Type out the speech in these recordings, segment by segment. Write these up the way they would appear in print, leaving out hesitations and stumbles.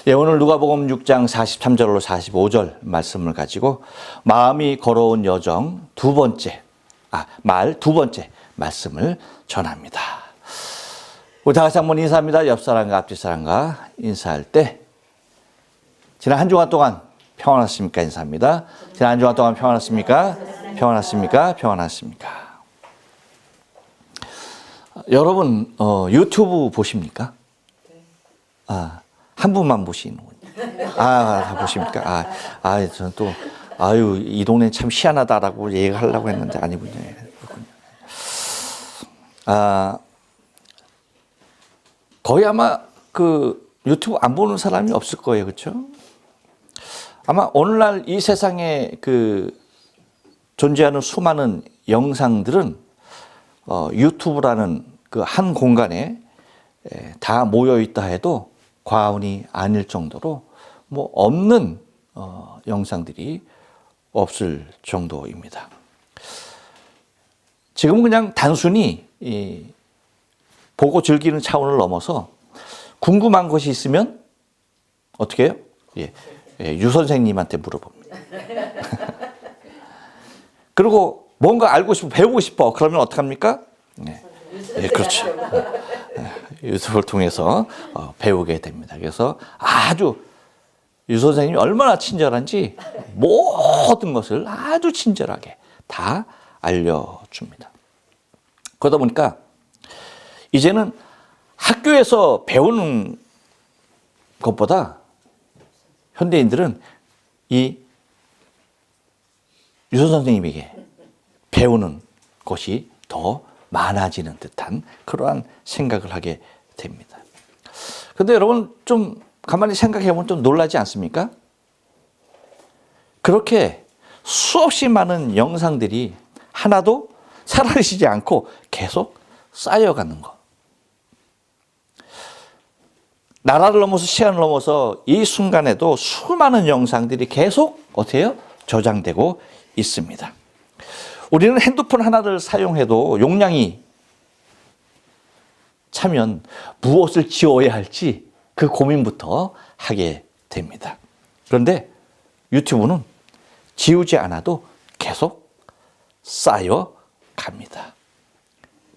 예, 오늘 누가복음 6장 43절로 45절 말씀을 가지고 마음이 걸어온 여정 말 두 번째 말씀을 전합니다. 우리 다 같이 한번 인사합니다. 옆 사람과 앞뒤 사람과 인사할 때 지난 한 주간 동안 평안하십니까? 인사합니다. 지난 한 주간 동안 평안하십니까? 평안하십니까? 평안하십니까? 여러분 유튜브 보십니까? 한 분만 보시는군요. 다 보십니까? 저는 또, 이 동네 참 희한하다라고 얘기하려고 했는데 아니군요. 그렇군요. 거의 아마 그 유튜브 안 보는 사람이 없을 거예요. 그렇죠? 아마 오늘날 이 세상에 그 존재하는 수많은 영상들은 유튜브라는 그 한 공간에 다 모여 있다 해도 과언이 아닐 정도로 뭐 없는 영상들이 없을 정도입니다. 지금은 그냥 단순히 보고 즐기는 차원을 넘어서 궁금한 것이 있으면 어떻게 해요? 유 선생님한테 물어봅니다. 그리고 뭔가 알고 싶어, 배우고 싶어. 그러면 어떡합니까? 그렇죠. 유튜브를 통해서 배우게 됩니다. 그래서 아주 유 선생님이 얼마나 친절한지 모든 것을 아주 친절하게 다 알려줍니다. 그러다 보니까 이제는 학교에서 배우는 것보다 현대인들은 이 유 선생님에게 배우는 것이 더 많아지는 듯한 그러한 생각을 하게 됩니다. 그런데 여러분 좀 가만히 생각해 보면 좀 놀라지 않습니까? 그렇게 수없이 많은 영상들이 하나도 사라지지 않고 계속 쌓여가는 것. 나라를 넘어서 시간을 넘어서 이 순간에도 수많은 영상들이 계속 어떻게 해요? 저장되고 있습니다. 우리는 핸드폰 하나를 사용해도 용량이 차면 무엇을 지워야 할지 그 고민부터 하게 됩니다. 그런데 유튜브는 지우지 않아도 계속 쌓여갑니다.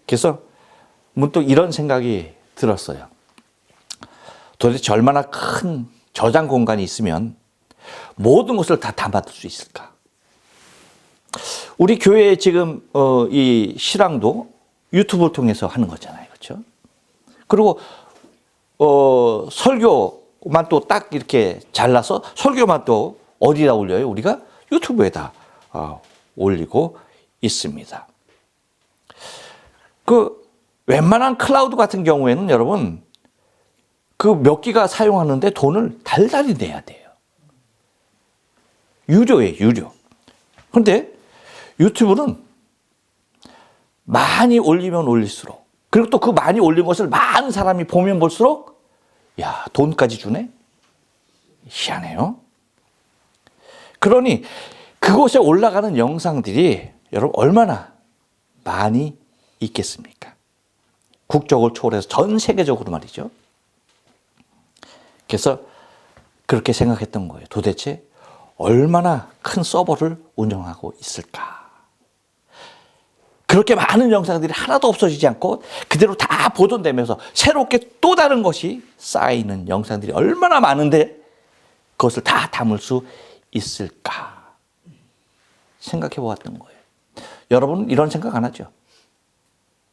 그래서 문득 이런 생각이 들었어요. 도대체 얼마나 큰 저장 공간이 있으면 모든 것을 다 담아둘 수 있을까? 우리 교회에 지금 이 실황도 유튜브를 통해서 하는 거잖아요. 그렇죠? 그리고 설교만 또 딱 이렇게 잘라서 설교만 또 어디다 올려요? 우리가 유튜브에다 올리고 있습니다. 그 웬만한 클라우드 같은 경우에는 여러분 그 몇 기가 사용하는데 돈을 달달이 내야 돼요. 유료예요, 유료. 그런데 유튜브는 많이 올리면 올릴수록, 그리고 또 그 많이 올린 것을 많은 사람이 보면 볼수록 돈까지 주네? 희한해요. 그러니 그곳에 올라가는 영상들이 여러분 얼마나 많이 있겠습니까? 국적을 초월해서 전 세계적으로 말이죠. 그래서 그렇게 생각했던 거예요. 도대체 얼마나 큰 서버를 운영하고 있을까? 그렇게 많은 영상들이 하나도 없어지지 않고 그대로 다 보존되면서 새롭게 또 다른 것이 쌓이는 영상들이 얼마나 많은데 그것을 다 담을 수 있을까? 생각해 보았던 거예요. 여러분 이런 생각 안 하죠?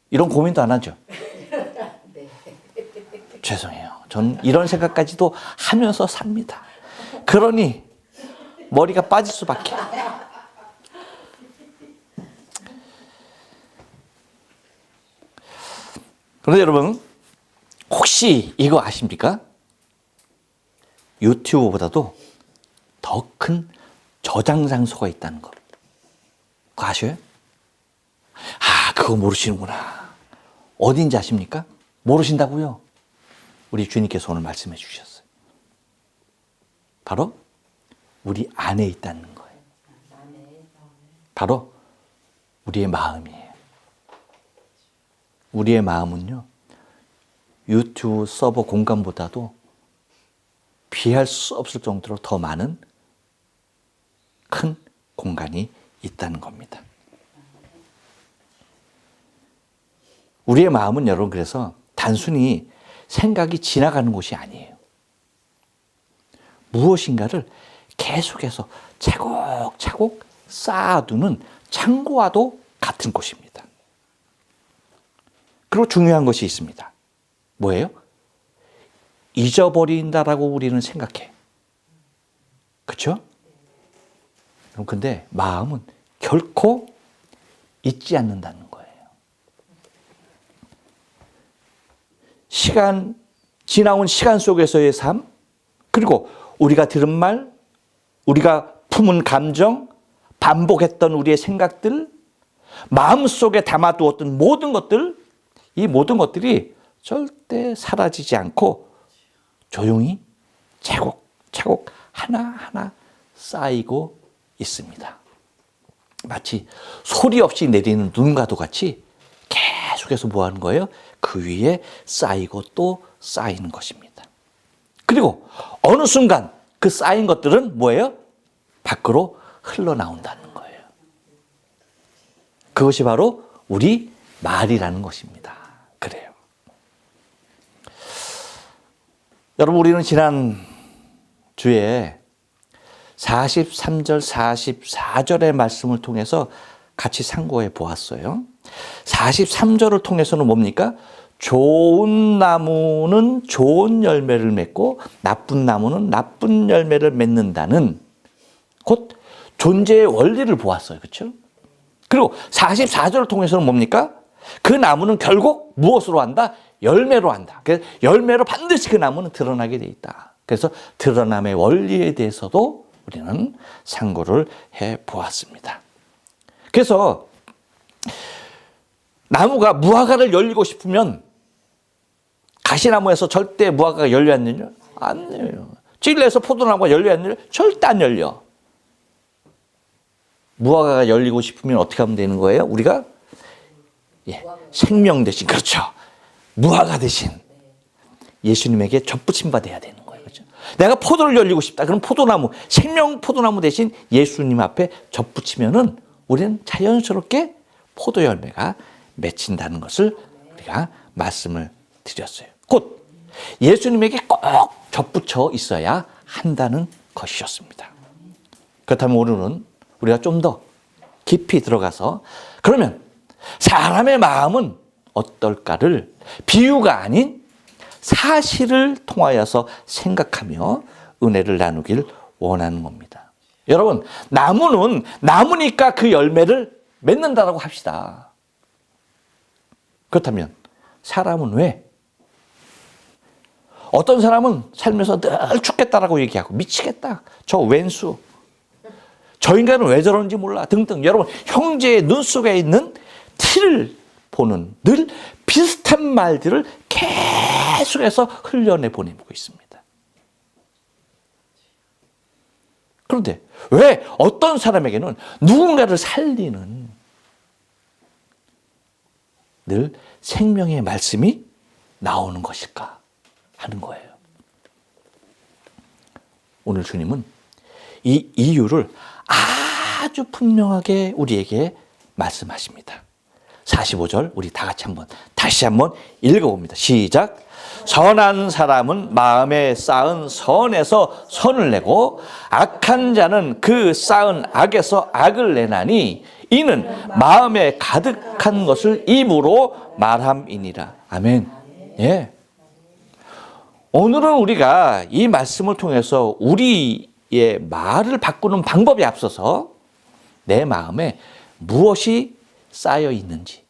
이런 고민도 안 하죠? 네. 죄송해요. 전 이런 생각까지도 하면서 삽니다. 그러니 머리가 빠질 수밖에. 그런데 여러분 혹시 이거 아십니까? 유튜브보다도 더 큰 저장 장소가 있다는 거. 그거 아셔요? 그거 모르시는구나. 어딘지 아십니까? 모르신다고요? 우리 주님께서 오늘 말씀해 주셨어요. 바로 우리 안에 있다는 거예요. 바로 우리의 마음이에요. 우리의 마음은요, 유튜브 서버 공간보다도 비할 수 없을 정도로 더 많은 큰 공간이 있다는 겁니다. 우리의 마음은 여러분 그래서 단순히 생각이 지나가는 곳이 아니에요. 무엇인가를 계속해서 차곡차곡 쌓아두는 창고와도 같은 곳입니다. 그리고 중요한 것이 있습니다. 뭐예요? 잊어버린다라고 우리는 생각해. 그렇죠? 근데 마음은 결코 잊지 않는다는 거예요. 지나온 시간 속에서의 삶, 그리고 우리가 들은 말, 우리가 품은 감정, 반복했던 우리의 생각들, 마음속에 담아두었던 모든 것들, 이 모든 것들이 절대 사라지지 않고 조용히 차곡차곡 하나하나 쌓이고 있습니다. 마치 소리 없이 내리는 눈과도 같이 계속해서 뭐 하는 거예요? 그 위에 쌓이고 또 쌓이는 것입니다. 그리고 어느 순간 그 쌓인 것들은 뭐예요? 밖으로 흘러나온다는 거예요. 그것이 바로 우리 말이라는 것입니다. 그래요. 여러분, 우리는 지난 주에 43절, 44절의 말씀을 통해서 같이 상고해 보았어요. 43절을 통해서는 뭡니까? 좋은 나무는 좋은 열매를 맺고 나쁜 나무는 나쁜 열매를 맺는다는 곧 존재의 원리를 보았어요. 그렇죠? 그리고 44절을 통해서는 뭡니까? 그 나무는 결국 무엇으로 한다? 열매로 한다. 그래서 열매로 반드시 그 나무는 드러나게 돼 있다. 그래서 드러남의 원리에 대해서도 우리는 상고를 해 보았습니다. 그래서 나무가 무화과를 열리고 싶으면 가시나무에서 절대 무화과가 열려 안 열려? 안 열려요. 찔레에서 포도나무가 열려 안 열려? 절대 안 열려. 무화과가 열리고 싶으면 어떻게 하면 되는 거예요? 우리가 생명 대신, 그렇죠. 무화과 대신 예수님에게 접붙임 받아야 되는 거예요. 그렇죠? 내가 포도를 열리고 싶다. 그럼 포도나무, 생명 포도나무 대신 예수님 앞에 접붙이면은 우리는 자연스럽게 포도 열매가 맺힌다는 것을 우리가 말씀을 드렸어요. 곧 예수님에게 꼭 접붙여 있어야 한다는 것이었습니다. 그렇다면 오늘은 우리가 좀 더 깊이 들어가서 그러면 사람의 마음은 어떨까를 비유가 아닌 사실을 통하여서 생각하며 은혜를 나누길 원하는 겁니다. 여러분, 나무는 나무니까 그 열매를 맺는다라고 합시다. 그렇다면 사람은 왜? 어떤 사람은 살면서 늘 죽겠다라고 얘기하고 미치겠다. 저 왼수. 저 인간은 왜 저러는지 몰라. 등등. 여러분, 형제의 눈 속에 있는 티를 보는 늘 비슷한 말들을 계속해서 흘려내 보내고 있습니다. 그런데 왜 어떤 사람에게는 누군가를 살리는 늘 생명의 말씀이 나오는 것일까 하는 거예요. 오늘 주님은 이 이유를 아주 분명하게 우리에게 말씀하십니다. 45절 우리 다 같이 다시 한번 읽어봅니다. 시작. 선한 사람은 마음에 쌓은 선에서 선을 내고 악한 자는 그 쌓은 악에서 악을 내나니 이는 마음에 가득한 것을 입으로 말함이니라. 아멘. 예. 오늘은 우리가 이 말씀을 통해서 우리의 말을 바꾸는 방법에 앞서서 내 마음에 무엇이 쌓여 있는지,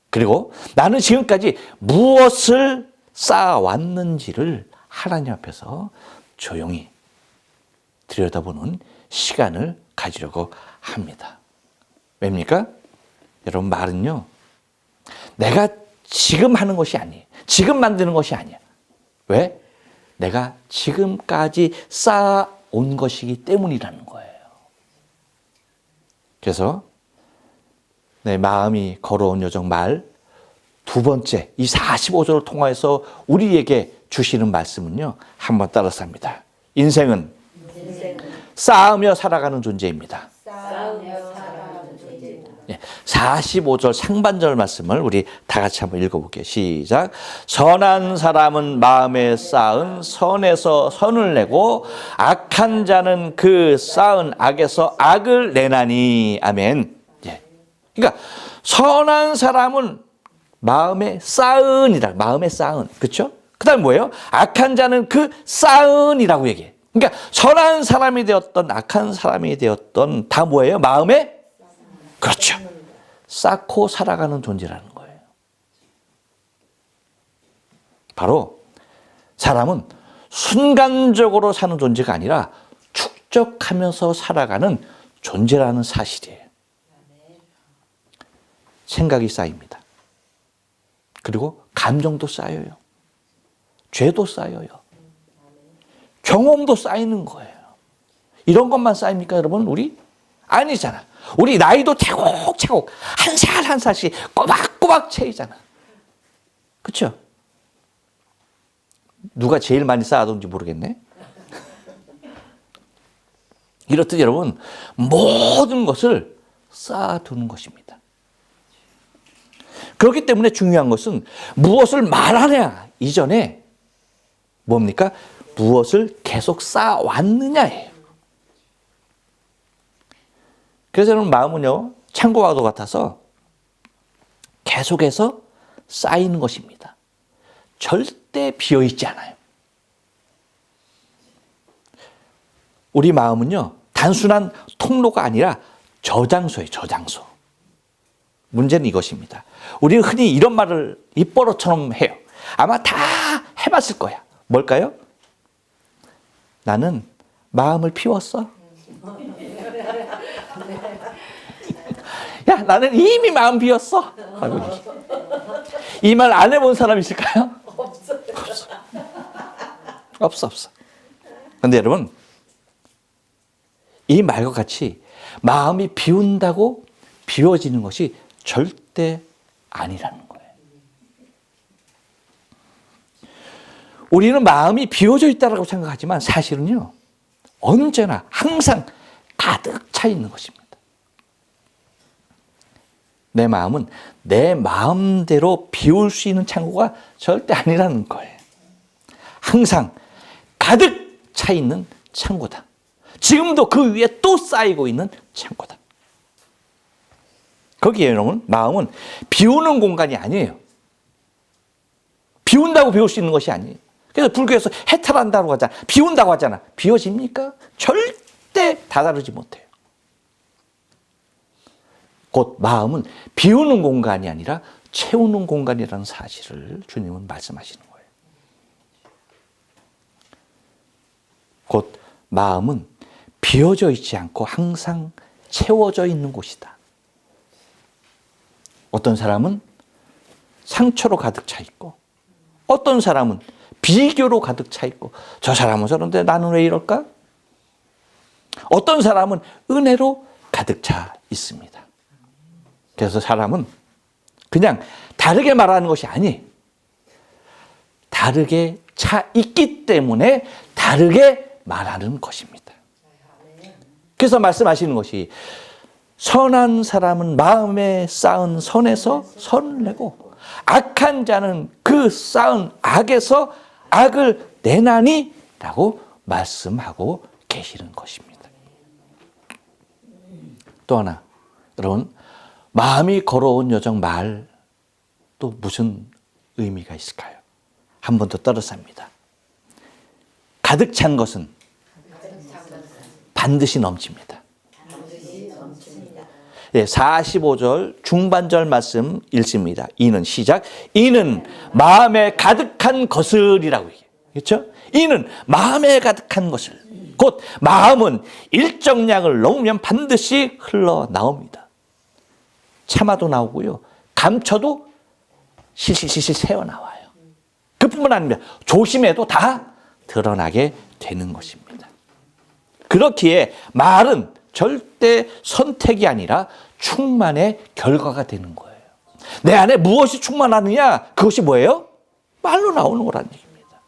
그리고 나는 지금까지 무엇을 쌓아왔는지를 하나님 앞에서 조용히 들여다보는 시간을 가지려고 합니다. 왜입니까? 여러분, 말은요, 내가 지금 하는 것이 아니에요. 지금 만드는 것이 아니야. 왜? 내가 지금까지 쌓아온 것이기 때문이라는 거예요. 그래서 내 마음이 걸어온 여정 말 두 번째, 이 45절을 통해서 우리에게 주시는 말씀은요, 한번 따라서 합니다. 인생은 쌓으며 살아가는 존재입니다. 45절 상반절 말씀을 우리 다 같이 한번 읽어볼게요. 시작. 선한 사람은 마음에 쌓은 선에서 선을 내고 악한 자는 그 쌓은 악에서 악을 내나니. 아멘. 그러니까 선한 사람은 마음에 쌓은이다. 마음에 쌓은. 그렇죠? 그다음 뭐예요? 악한 자는 그 쌓은이라고 얘기해. 그러니까 선한 사람이 되었던 악한 사람이 되었던 다 뭐예요? 마음에, 그렇죠, 쌓고 살아가는 존재라는 거예요. 바로 사람은 순간적으로 사는 존재가 아니라 축적하면서 살아가는 존재라는 사실이에요. 생각이 쌓입니다. 그리고 감정도 쌓여요. 죄도 쌓여요. 경험도 쌓이는 거예요. 이런 것만 쌓입니까, 여러분? 우리? 아니잖아. 우리 나이도 차곡차곡 한 살 한 살씩 꼬박꼬박 채이잖아. 그렇죠? 누가 제일 많이 쌓아둔지 모르겠네. 이렇듯 여러분, 모든 것을 쌓아두는 것입니다. 그렇기 때문에 중요한 것은 무엇을 말하냐 이전에 뭡니까? 무엇을 계속 쌓아왔느냐예요. 그래서 여러분, 마음은요, 창고와도 같아서 계속해서 쌓이는 것입니다. 절대 비어있지 않아요. 우리 마음은요, 단순한 통로가 아니라 저장소예요. 저장소. 문제는 이것입니다. 우리는 흔히 이런 말을 입버릇처럼 해요. 아마 다 해봤을 거야. 뭘까요? 나는 마음을 피웠어. 야, 나는 이미 마음 비웠어. 이 말 안 해본 사람 있을까요? 없어. 근데 여러분, 이 말과 같이 마음이 비운다고 비워지는 것이 절대 아니라는 거예요. 우리는 마음이 비워져 있다고 생각하지만 사실은요, 언제나 항상 가득 차 있는 것입니다. 내 마음은 내 마음대로 비울 수 있는 창고가 절대 아니라는 거예요. 항상 가득 차 있는 창고다. 지금도 그 위에 또 쌓이고 있는 창고다. 거기에 여러분, 마음은 비우는 공간이 아니에요. 비운다고 비울 수 있는 것이 아니에요. 그래서 불교에서 해탈한다고 하잖아. 비운다고 하잖아. 비워집니까? 절대 다다르지 못해요. 곧 마음은 비우는 공간이 아니라 채우는 공간이라는 사실을 주님은 말씀하시는 거예요. 곧 마음은 비워져 있지 않고 항상 채워져 있는 곳이다. 어떤 사람은 상처로 가득 차 있고, 어떤 사람은 비교로 가득 차 있고, 저 사람은 저런데 나는 왜 이럴까? 어떤 사람은 은혜로 가득 차 있습니다. 그래서 사람은 그냥 다르게 말하는 것이 아니에요. 다르게 차 있기 때문에 다르게 말하는 것입니다. 그래서 말씀하시는 것이 선한 사람은 마음에 쌓은 선에서 선을 내고 악한 자는 그 쌓은 악에서 악을 내나니 라고 말씀하고 계시는 것입니다. 또 하나, 여러분, 마음이 걸어온 여정 말 또 무슨 의미가 있을까요? 한 번 더 따라서 합니다. 가득 찬 것은 반드시 넘칩니다. 45절 중반절 말씀 읽습니다. 이는 시작. 이는 마음에 가득한 것을이라고 얘기해요. 그렇죠? 이는 마음에 가득한 것을. 곧 마음은 일정량을 넘으면 반드시 흘러나옵니다. 참아도 나오고요. 감춰도 실실실실 새어나와요. 그뿐만 아니라 조심해도 다 드러나게 되는 것입니다. 그렇기에 말은 절대 선택이 아니라 충만의 결과가 되는 거예요. 내 안에 무엇이 충만하느냐? 그것이 뭐예요? 말로 나오는 거라는 얘기입니다.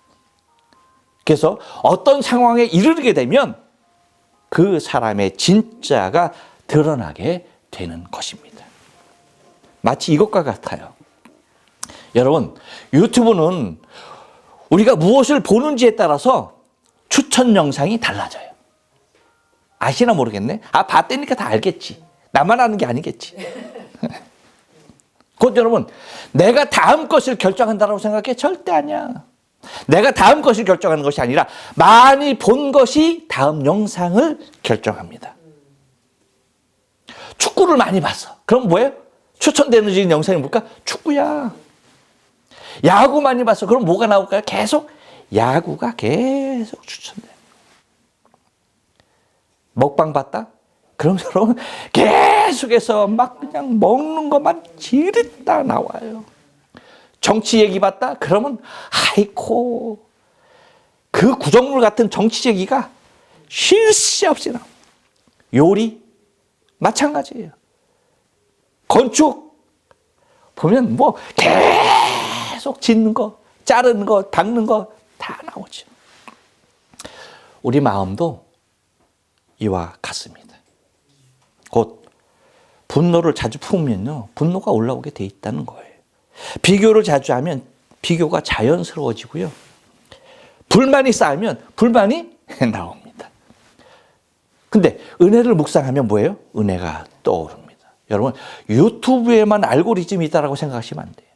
그래서 어떤 상황에 이르게 되면 그 사람의 진짜가 드러나게 되는 것입니다. 마치 이것과 같아요. 여러분, 유튜브는 우리가 무엇을 보는지에 따라서 추천 영상이 달라져요. 아시나 모르겠네. 봤다니까 다 알겠지. 나만 아는 게 아니겠지. 곧 여러분, 내가 다음 것을 결정한다고 생각해? 절대 아니야. 내가 다음 것을 결정하는 것이 아니라 많이 본 것이 다음 영상을 결정합니다. 축구를 많이 봤어. 그럼 뭐예요? 추천되는 영상이 뭘까? 축구야. 야구 많이 봤어. 그럼 뭐가 나올까요? 계속 야구가 계속 추천돼요. 먹방 봤다? 그럼 여러분 계속해서 막 그냥 먹는 것만 지릿다 나와요. 정치 얘기 봤다? 그러면 아이코 그 구정물 같은 정치 얘기가 쉴 새 없이 나와요. 요리 마찬가지예요. 건축 보면 뭐 계속 짓는 거, 자르는 거, 닦는 거 다 나오죠. 우리 마음도 이와 같습니다. 곧 분노를 자주 품으면요, 분노가 올라오게 돼 있다는 거예요. 비교를 자주 하면 비교가 자연스러워지고요. 불만이 쌓이면 불만이 나옵니다. 근데 은혜를 묵상하면 뭐예요? 은혜가 떠오릅니다. 여러분, 유튜브에만 알고리즘이 있다고 생각하시면 안 돼요.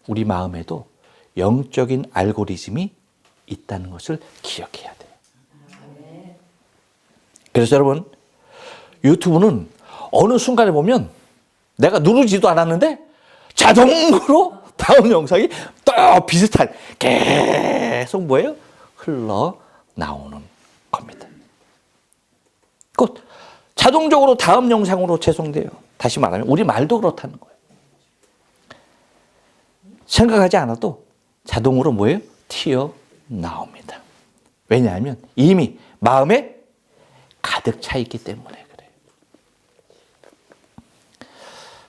우리 마음에도 영적인 알고리즘이 있다는 것을 기억해야 돼요. 그래서 여러분, 유튜브는 어느 순간에 보면 내가 누르지도 않았는데 자동으로 다음 영상이 또 비슷한 계속 뭐예요? 흘러나오는 겁니다. 곧 자동적으로 다음 영상으로 제송돼요. 다시 말하면 우리 말도 그렇다는 거예요. 생각하지 않아도 자동으로 뭐예요? 튀어나옵니다. 왜냐하면 이미 마음에 가득 차 있기 때문에 그래요.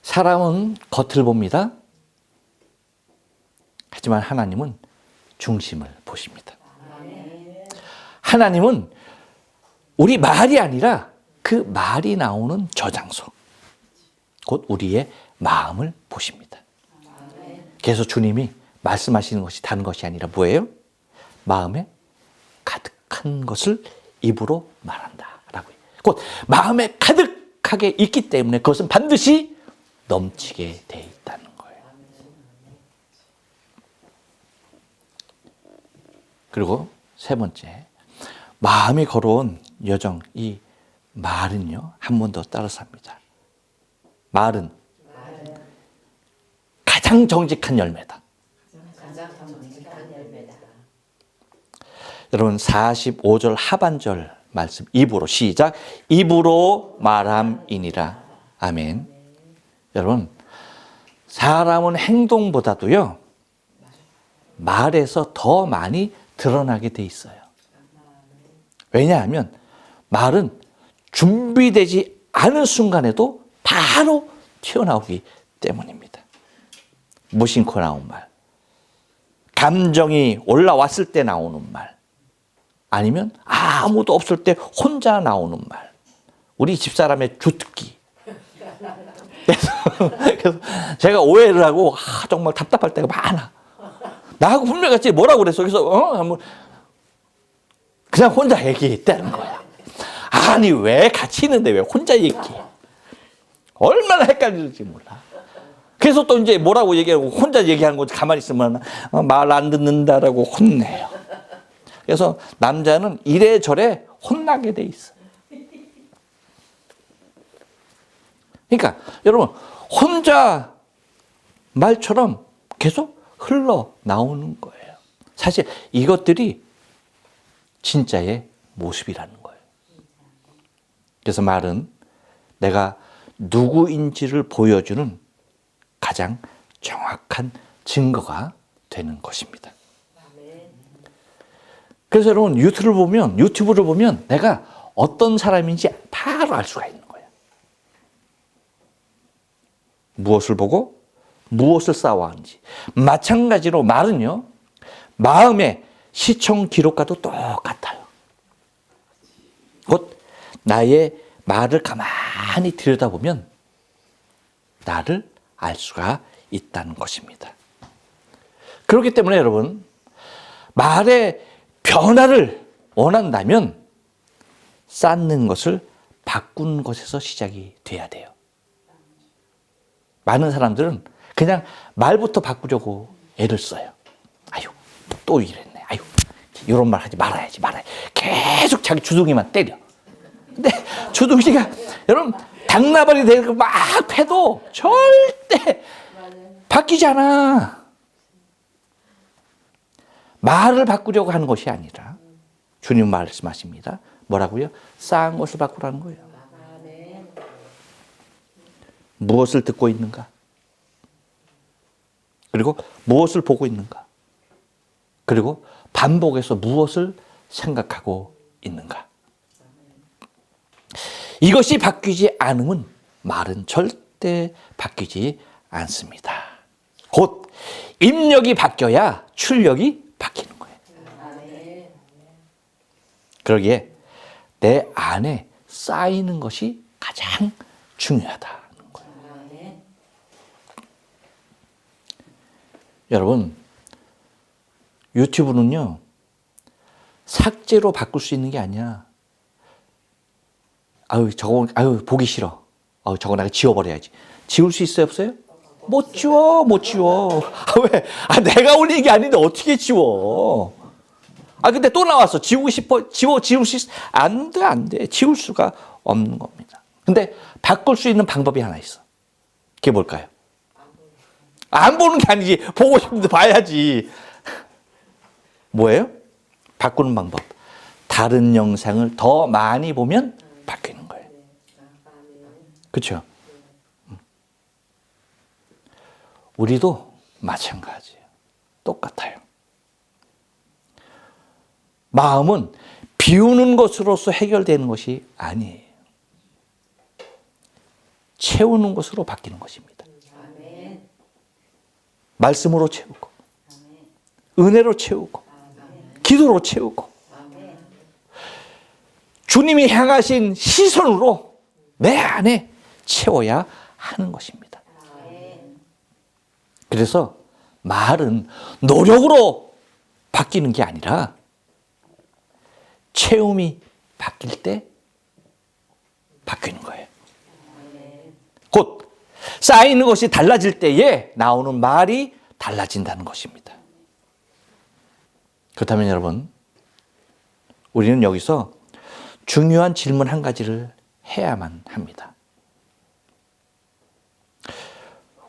사람은 겉을 봅니다. 하지만 하나님은 중심을 보십니다. 하나님은 우리 말이 아니라 그 말이 나오는 저장소, 곧 우리의 마음을 보십니다. 그래서 주님이 말씀하시는 것이 다른 것이 아니라 뭐예요? 마음에 가득한 것을 입으로 말한다라고 해요. 곧 마음에 가득하게 있기 때문에 그것은 반드시 넘치게 돼 있다는 거예요. 그리고 세 번째, 마음이 걸어온 여정, 이 말은요, 한 번 더 따라서 합니다. 말은 가장 정직한 열매다. 여러분 45절 하반절 말씀 입으로 시작. 입으로 말함이니라. 아멘. 여러분 사람은 행동보다도요 말에서 더 많이 드러나게 돼 있어요. 왜냐하면 말은 준비되지 않은 순간에도 바로 튀어나오기 때문입니다. 무심코 나온 말, 감정이 올라왔을 때 나오는 말, 아니면 아무도 없을 때 혼자 나오는 말, 우리 집사람의 주특기. 그래서 제가 오해를 하고 정말 답답할 때가 많아. 나하고 분명히 같이 뭐라고 그랬어. 그래서 그냥 혼자 얘기했다는 거야. 아니 왜 같이 있는데 왜 혼자 얘기해. 얼마나 헷갈릴지 몰라. 그래서 또 이제 뭐라고 얘기하고 혼자 얘기하는 거 가만히 있으면 말 안 듣는다라고 혼내요. 그래서 남자는 이래저래 혼나게 돼 있어. 그러니까 여러분 혼자 말처럼 계속 흘러나오는 거예요. 사실 이것들이 진짜의 모습이라는 거예요. 그래서 말은 내가 누구인지를 보여주는 가장 정확한 증거가 되는 것입니다. 그래서 여러분 유튜브를 보면 내가 어떤 사람인지 바로 알 수가 있는 거예요. 무엇을 보고 무엇을 쌓아왔는지. 마찬가지로 말은요, 마음에 시청 기록과도 똑같아요. 곧 나의 말을 가만히 들여다보면 나를 알 수가 있다는 것입니다. 그렇기 때문에 여러분, 말의 변화를 원한다면 쌓는 것을 바꾸는 것에서 시작이 돼야 돼요. 많은 사람들은 그냥 말부터 바꾸려고 애를 써요. 아유, 또 이랬네. 아유, 이런 말 하지 말아야지. 계속 자기 주둥이만 때려. 근데 주둥이가 여러분 당나발이 되고 막 패도 절대 바뀌지 않아. 말을 바꾸려고 하는 것이 아니라 주님 말씀하십니다. 뭐라고요? 쌓은 것을 바꾸라는 거예요. 무엇을 듣고 있는가? 그리고 무엇을 보고 있는가? 그리고 반복해서 무엇을 생각하고 있는가? 이것이 바뀌지 않으면 말은 절대 바뀌지 않습니다. 곧 입력이 바뀌어야 출력이 바뀌는 거예요. 그러기에 내 안에 쌓이는 것이 가장 중요하다는 거예요. 여러분, 유튜브는요, 삭제로 바꿀 수 있는 게 아니야. 아유, 보기 싫어. 저거 내가 지워버려야지. 지울 수 있어요, 없어요? 못 지워. 왜? 내가 올린 게 아닌데 어떻게 지워? 근데 또 나왔어. 지우고 싶어. 지울 수 있어. 안 돼. 지울 수가 없는 겁니다. 근데 바꿀 수 있는 방법이 하나 있어. 그게 뭘까요? 안 보는 게 아니지. 보고 싶은데 봐야지. 뭐예요? 바꾸는 방법. 다른 영상을 더 많이 보면 바뀌는 거예요. 그렇죠? 우리도 마찬가지예요. 똑같아요. 마음은 비우는 것으로서 해결되는 것이 아니에요. 채우는 것으로 바뀌는 것입니다. 말씀으로 채우고, 은혜로 채우고, 기도로 채우고, 주님이 향하신 시선으로 내 안에 채워야 하는 것입니다. 그래서 말은 노력으로 바뀌는 게 아니라 체험이 바뀔 때 바뀌는 거예요. 곧 쌓이는 것이 달라질 때에 나오는 말이 달라진다는 것입니다. 그렇다면 여러분, 우리는 여기서 중요한 질문 한 가지를 해야만 합니다.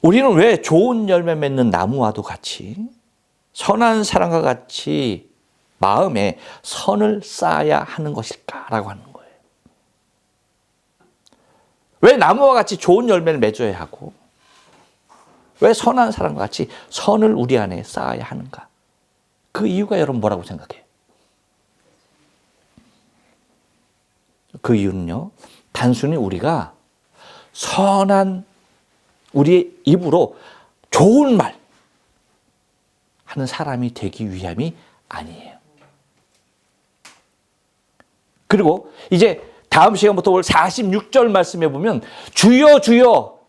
우리는 왜 좋은 열매 맺는 나무와도 같이 선한 사람과 같이 마음에 선을 쌓아야 하는 것일까라고 하는 거예요. 왜 나무와 같이 좋은 열매를 맺어야 하고 왜 선한 사람과 같이 선을 우리 안에 쌓아야 하는가? 그 이유가 여러분 뭐라고 생각해요? 그 이유는요, 단순히 우리가 선한 우리의 입으로 좋은 말 하는 사람이 되기 위함이 아니에요. 그리고 이제 다음 시간부터 올 46절 말씀에 보면 주여 주여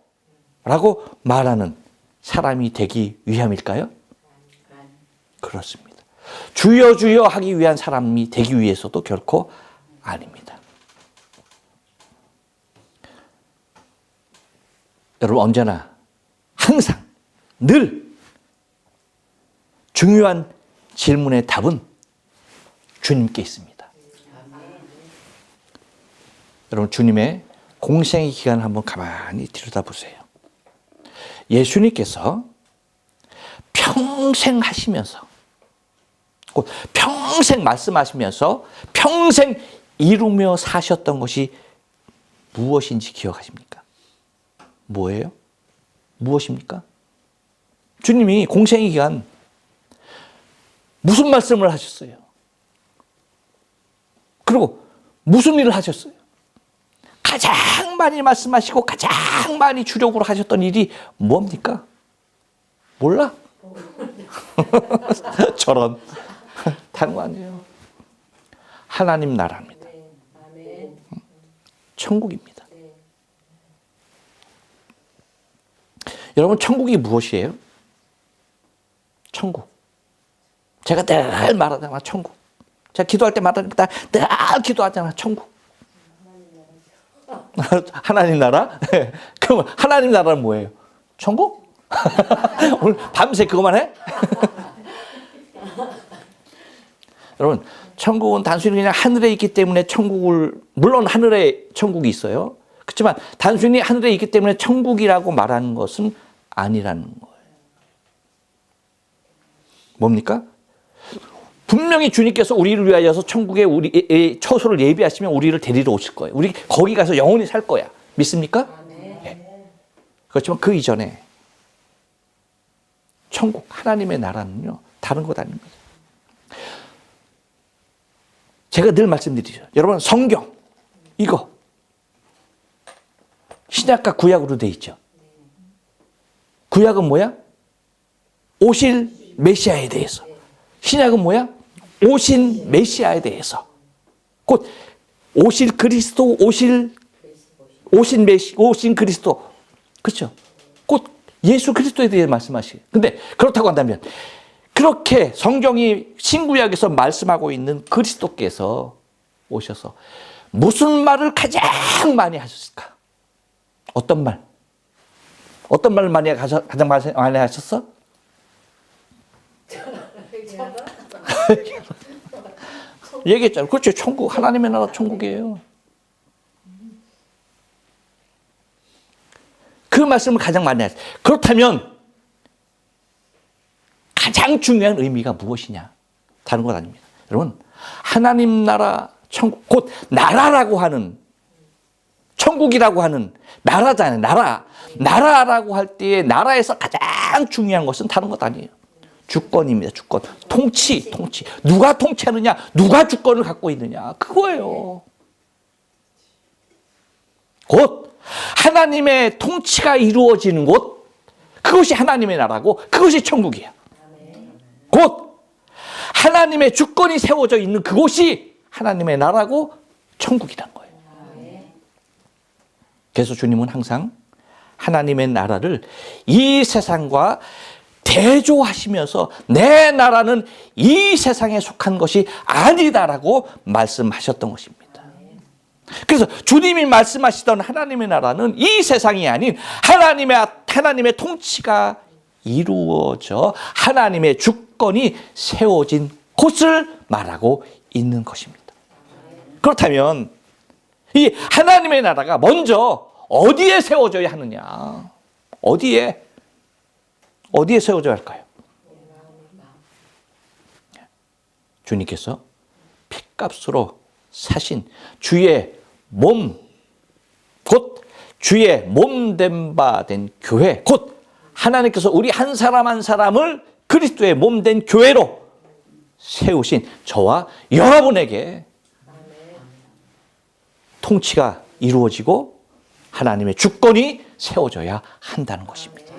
라고 말하는 사람이 되기 위함일까요? 그렇습니다. 주여 주여 하기 위한 사람이 되기 위해서도 결코 아닙니다. 여러분, 언제나 항상 늘 중요한 질문의 답은 주님께 있습니다. 여러분, 주님의 공생의 기간을 한번 가만히 들여다보세요. 예수님께서 평생 하시면서, 곧 평생 말씀하시면서 평생 이루며 사셨던 것이 무엇인지 기억하십니까? 뭐예요? 무엇입니까? 주님이 공생의 기간 무슨 말씀을 하셨어요? 그리고 무슨 일을 하셨어요? 가장 많이 말씀하시고 가장 많이 주력으로 하셨던 일이 뭡니까? 몰라? 저런. 다른 거 아니에요. 하나님 나라입니다. 천국입니다. 여러분, 천국이 무엇이에요? 천국. 제가 늘 말하잖아, 천국. 제가 기도할 때마다 늘 기도하잖아, 천국. 하나님 나라? 그럼 하나님 나라는 뭐예요? 천국? 오늘 밤새 그것만 해? 여러분, 천국은 단순히 그냥 하늘에 있기 때문에 물론 하늘에 천국이 있어요. 그렇지만 단순히 하늘에 있기 때문에 천국이라고 말하는 것은 아니라는 거예요. 뭡니까? 분명히 주님께서 우리를 위하여서 천국에 우리의 처소를 예비하시면 우리를 데리러 오실 거예요. 우리 거기 가서 영원히 살 거야. 믿습니까? 네. 그렇지만 그 이전에 천국, 하나님의 나라는요, 다른 것 아닙니다. 제가 늘 말씀드리죠. 여러분, 성경, 이거 신약과 구약으로 돼 있죠. 구약은 뭐야? 오실 메시아에 대해서. 신약은 뭐야? 오신 메시아에 대해서. 곧 오실 그리스도, 오신 그리스도. 그렇죠? 곧 예수 그리스도에 대해 말씀하시고. 근데 그렇다고 한다면 그렇게 성경이 신구약에서 말씀하고 있는 그리스도께서 오셔서 무슨 말을 가장 많이 하셨을까? 어떤 말? 어떤 말을 가장 많이 하셨어? 얘기했잖아요. 그렇죠. 천국, 하나님의 나라 천국이에요. 그 말씀을 가장 많이 하셨어요. 그렇다면 가장 중요한 의미가 무엇이냐? 다른 것 아닙니다. 여러분, 하나님 나라 천국, 곧 나라라고 하는, 천국이라고 하는 나라잖아요. 나라라고 할 때에 나라에서 가장 중요한 것은 다른 것 아니에요. 주권입니다. 주권. 통치. 누가 통치하느냐? 누가 주권을 갖고 있느냐? 그거예요. 곧 하나님의 통치가 이루어지는 곳, 그것이 하나님의 나라고 그것이 천국이야. 곧 하나님의 주권이 세워져 있는 그곳이 하나님의 나라고 천국이란 거예요. 그래서 주님은 항상 하나님의 나라를 이 세상과 대조하시면서 내 나라는 이 세상에 속한 것이 아니다라고 말씀하셨던 것입니다. 그래서 주님이 말씀하시던 하나님의 나라는 이 세상이 아닌 하나님의 통치가 이루어져 하나님의 주권이 세워진 곳을 말하고 있는 것입니다. 그렇다면 이 하나님의 나라가 먼저 어디에 세워져야 하느냐? 어디에 세워져야 할까요? 주님께서 핏값으로 사신 주의 몸, 곧 주의 몸된 바 된 교회, 곧 하나님께서 우리 한 사람 한 사람을 그리스도의 몸된 교회로 세우신 저와 여러분에게 통치가 이루어지고 하나님의 주권이 세워져야 한다는 것입니다.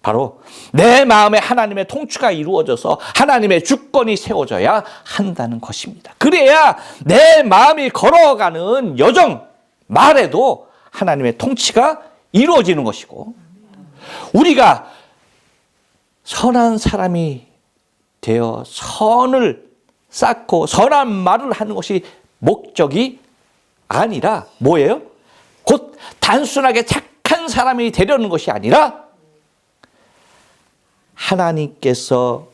바로 내 마음에 하나님의 통치가 이루어져서 하나님의 주권이 세워져야 한다는 것입니다. 그래야 내 마음이 걸어가는 여정 말에도 하나님의 통치가 이루어지는 것이고, 우리가 선한 사람이 되어 선을 쌓고 선한 말을 하는 것이 목적이 아니라 뭐예요? 곧 단순하게 착한 사람이 되려는 것이 아니라 하나님께서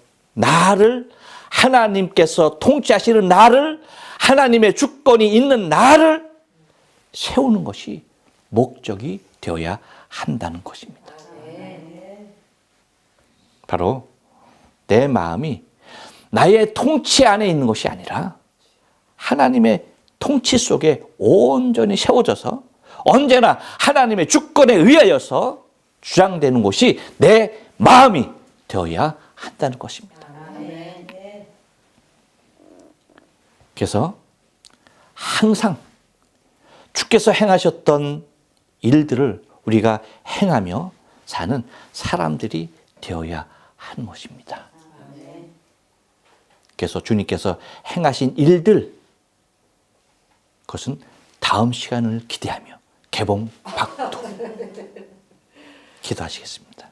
통치하시는 나를, 하나님의 주권이 있는 나를 세우는 것이 목적이 되어야 한다는 것입니다. 바로 내 마음이 나의 통치 안에 있는 것이 아니라 하나님의 통치 속에 온전히 세워져서 언제나 하나님의 주권에 의하여서 주장되는 것이 내 마음이 되어야 한다는 것입니다. 그래서 항상 주께서 행하셨던 일들을 우리가 행하며 사는 사람들이 되어야 하는 것입니다. 계속해서 주님께서 행하신 일들, 그것은 다음 시간을 기대하며 개봉 박도 기도하시겠습니다.